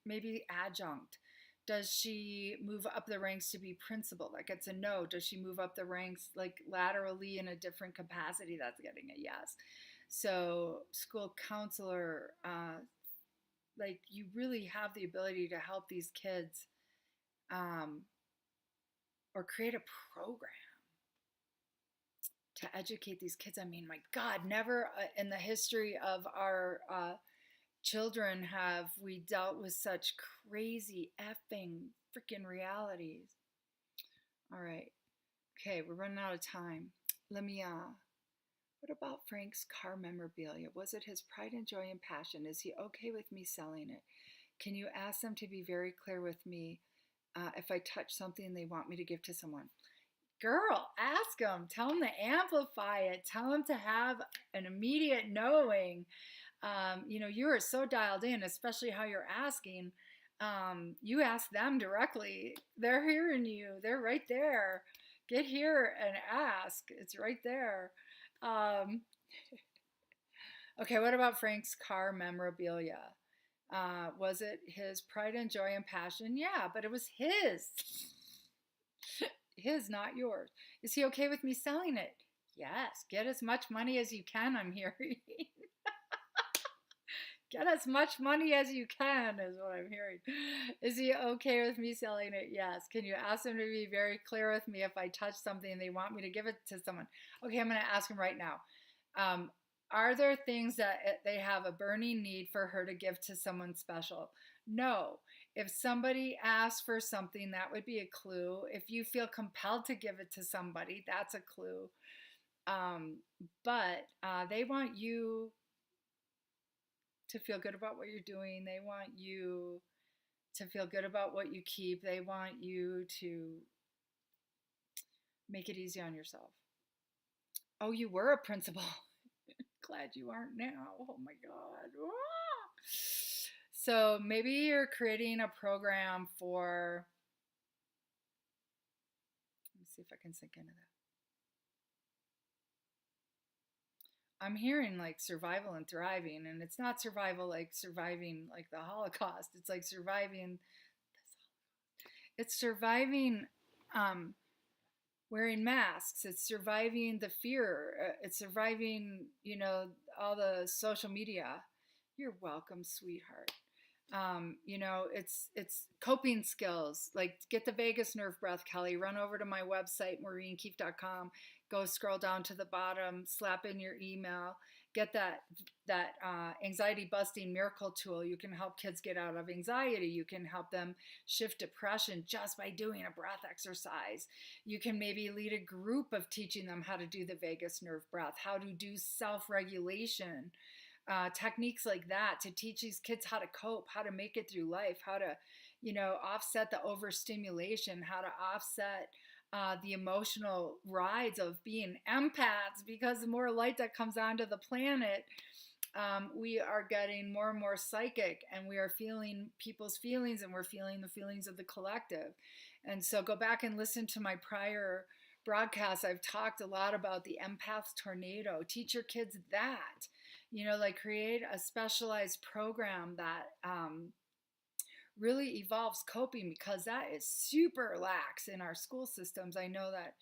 maybe adjunct. Does she move up the ranks to be principal? That gets a no. Does she move up the ranks like laterally in a different capacity? That's getting a yes. So school counselor, like you really have the ability to help these kids, um, or create a program to educate these kids. I mean, my God, never in the history of our children have we dealt with such crazy effing freaking realities. All right. Okay, we're running out of time. Let me what about Frank's car memorabilia? Was it his pride and joy and passion? Is he okay with me selling it? Can you ask them to be very clear with me if I touch something they want me to give to someone? Girl, ask them. Tell them to amplify it. Tell them to have an immediate knowing. You are so dialed in, especially how you're asking. You ask them directly. They're hearing you. They're right there. Get here and ask. It's right there. Um, okay, what about Frank's car memorabilia? Was it his pride and joy and passion? Yeah, but it was his. His, not yours. Is he okay with me selling it? Yes. Get as much money as you can, I'm hearing. Get as much money as you can, is what I'm hearing. Is he okay with me selling it? Yes. Can you ask him to be very clear with me if I touch something and they want me to give it to someone? Okay, I'm going to ask him right now. Are there things that they have a burning need for her to give to someone special? No. If somebody asks for something, that would be a clue. If you feel compelled to give it to somebody, that's a clue. But they want you to feel good about what you're doing. They want you to feel good about what you keep. They want you to make it easy on yourself. Oh, you were a principal. Glad you aren't now. Oh my God. Ah! So maybe you're creating a program for, let me see if I can sink into that. I'm hearing like survival and thriving, and it's not survival like surviving like the Holocaust. It's like surviving. It's surviving wearing masks. It's surviving the fear. It's surviving, all the social media. You're welcome, sweetheart. It's coping skills. Like get the vagus nerve breath, Kelly. Run over to my website, maureenkeefe.com. Go scroll down to the bottom, slap in your email, get that anxiety busting miracle tool. You can help kids get out of anxiety. You can help them shift depression just by doing a breath exercise. You can maybe lead a group of teaching them how to do the vagus nerve breath, how to do self-regulation. Techniques like that to teach these kids how to cope, how to make it through life, how to, offset the overstimulation, how to offset the emotional rides of being empaths, because the more light that comes onto the planet, we are getting more and more psychic, and we are feeling people's feelings, and we're feeling the feelings of the collective. And so go back and listen to my prior broadcasts. I've talked a lot about the empath tornado. Teach your kids that. Create a specialized program that really evolves coping, because that is super lax in our school systems. I know that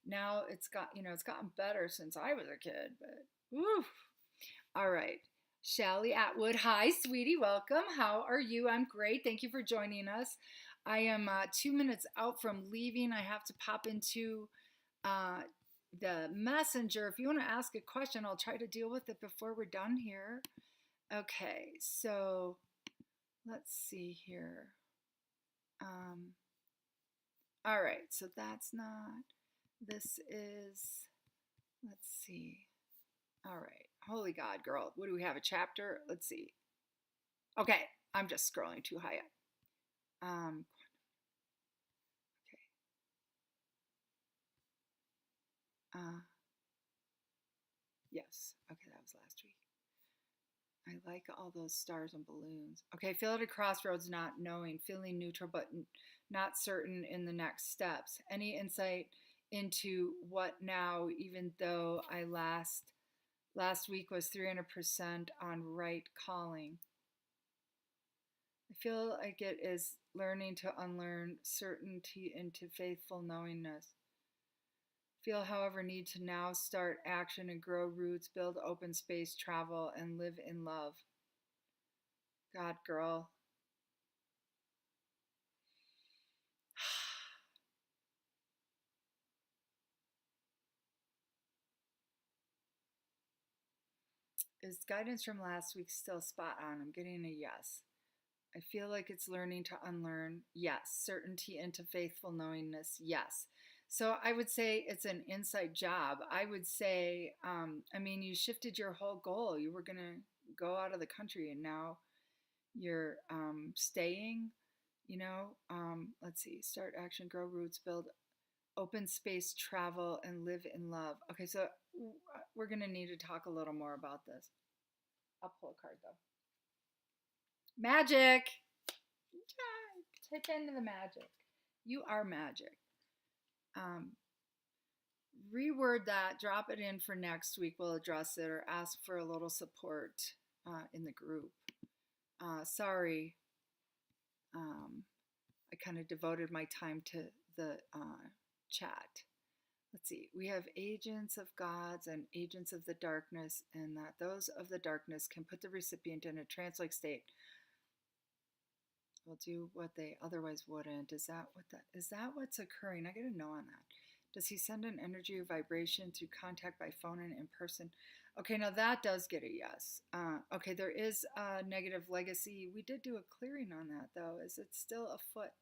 now it's gotten better since I was a kid, but woo. All right. Shelly Atwood. Hi, sweetie. Welcome. How are you? I'm great. Thank you for joining us. I am 2 minutes out from leaving. I have to pop into the messenger. If you want to ask a question, I'll try to deal with it before we're done here. Okay, so let's see here. All right, so that's not, this is, let's see. All right, holy God, girl, what do we have, a chapter? Let's see. Okay, I'm just scrolling too high up. Yes, okay, that was last week. I like all those stars and balloons. Okay, feel at a crossroads, not knowing, feeling neutral, but not certain in the next steps. Any insight into what now, even though I last week was 300% on right calling? I feel like it is learning to unlearn certainty into faithful knowingness. Feel, however, need to now start action and grow roots, build open space, travel, and live in love. God, girl. Is guidance from last week still spot on? I'm getting a yes. I feel like it's learning to unlearn. Yes. Certainty into faithful knowingness. Yes. So I would say it's an inside job. I would say, I mean, you shifted your whole goal. You were going to go out of the country and now you're staying, let's see, start action, grow roots, build open space, travel, and live in love. Okay, so we're going to need to talk a little more about this. I'll pull a card though. Magic! Tip into the magic. You are magic. Reword that, drop it in for next week. We'll address it or ask for a little support in the group. Sorry, I kind of devoted my time to the chat. Let's see, we have agents of gods and agents of the darkness, and that those of the darkness can put the recipient in a trance-like state. Will do what they otherwise wouldn't. Is that what's occurring? I gotta know on that. Does he send an energy or vibration through contact by phone and in person? Okay, now that does get a yes. Okay, there is a negative legacy. We did do a clearing on that though. Is it still afoot?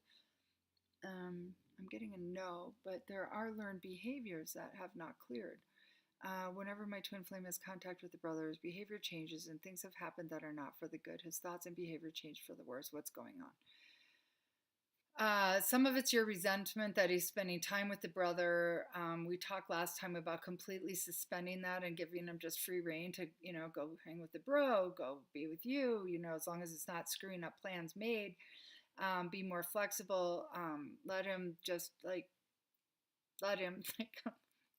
I'm getting a no, but there are learned behaviors that have not cleared. Whenever my twin flame has contact with the brother, his behavior changes and things have happened that are not for the good. His thoughts and behavior change for the worse. What's going on? Some of it's your resentment that he's spending time with the brother. We talked last time about completely suspending that and giving him just free reign to, go hang with the bro, go be with you, as long as it's not screwing up plans made. Be more flexible. Let him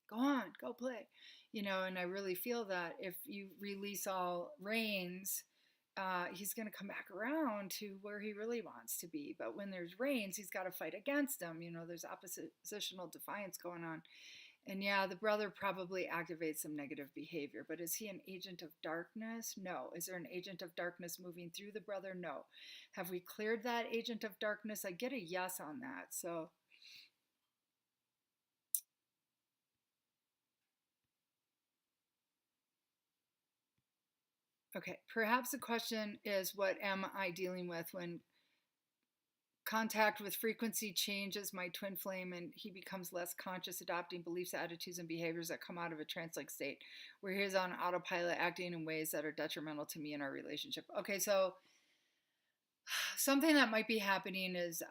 go on, go play, and I really feel that if you release all reins, he's going to come back around to where he really wants to be. But when there's reins, he's got to fight against them. There's oppositional defiance going on. And yeah, the brother probably activates some negative behavior, but is he an agent of darkness? No. Is there an agent of darkness moving through the brother? No. Have we cleared that agent of darkness? I get a yes on that. So okay, perhaps the question is, what am I dealing with when contact with frequency changes my twin flame and he becomes less conscious, adopting beliefs, attitudes, and behaviors that come out of a trance-like state where he's on autopilot, acting in ways that are detrimental to me and our relationship? Okay, so something that might be happening is,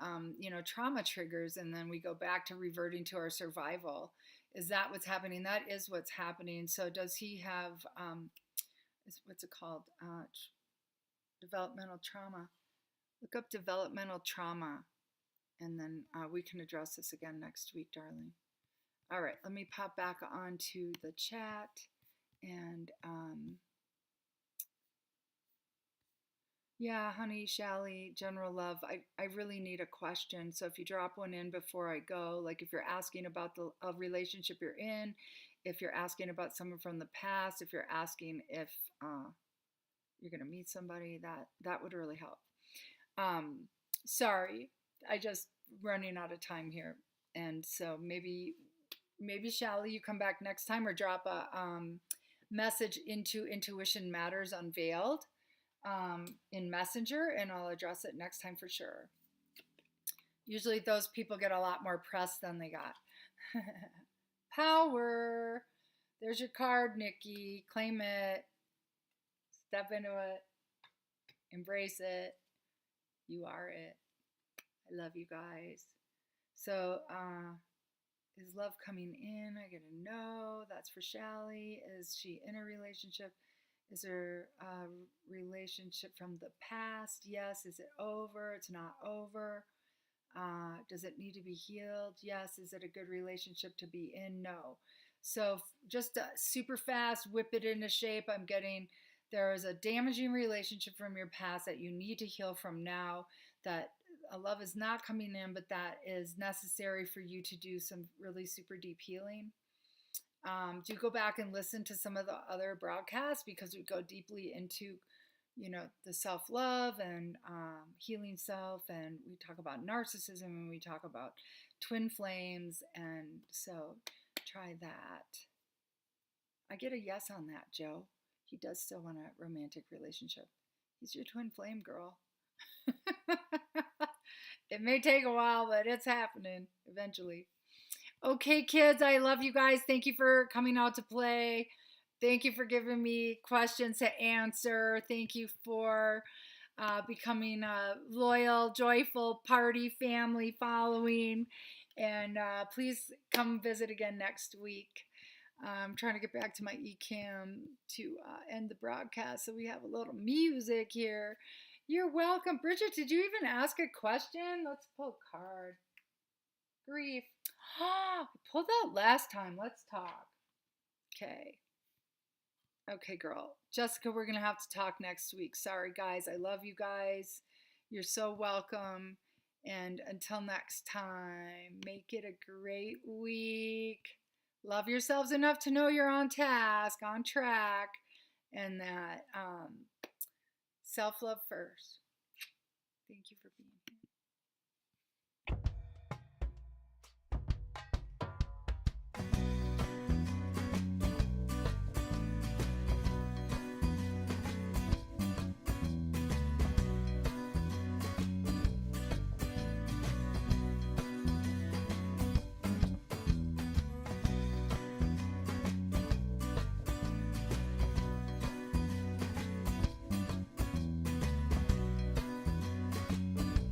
trauma triggers, and then we go back to reverting to our survival. Is that what's happening? That is what's happening. So does he have... what's it called? Developmental trauma. Look up developmental trauma, and then we can address this again next week, darling. All right, let me pop back onto the chat, and yeah, honey, Shally, general love, I really need a question. So if you drop one in before I go, like if you're asking about the relationship you're in, if you're asking about someone from the past, if you're asking if you're going to meet somebody, that would really help. Sorry, I just running out of time here. And so maybe Shally, you come back next time or drop a message into Intuition Matters Unveiled in Messenger, and I'll address it next time for sure. Usually those people get a lot more press than they got. Power. There's your card, Nikki. Claim it. Step into it. Embrace it. You are it. I love you guys. So, is love coming in? I get a no. That's for Shally. Is she in a relationship? Is there a relationship from the past? Yes. Is it over? It's not over. Does it need to be healed? Yes. Is it a good relationship to be in? No. So just super fast, whip it into shape. I'm getting there is a damaging relationship from your past that you need to heal from now, that a love is not coming in, but that is necessary for you to do some really super deep healing. Do go back and listen to some of the other broadcasts because we go deeply into, the self-love and healing self, and we talk about narcissism and we talk about twin flames, and so try that. I get a yes on that, Joe. He does still want a romantic relationship. He's your twin flame, girl. It may take a while, but it's happening eventually. Okay, kids, I love you guys. Thank you for coming out to play. Thank you for giving me questions to answer. Thank you for becoming a loyal, joyful party family following. And please come visit again next week. I'm trying to get back to my eCam to end the broadcast so we have a little music here. You're welcome. Bridget, did you even ask a question? Let's pull a card. Grief. I pulled that last time. Let's talk. Okay. Okay, girl. Jessica, we're going to have to talk next week. Sorry, guys. I love you guys. You're so welcome. And until next time, make it a great week. Love yourselves enough to know you're on task, on track, and that self-love first. Thank you for being here.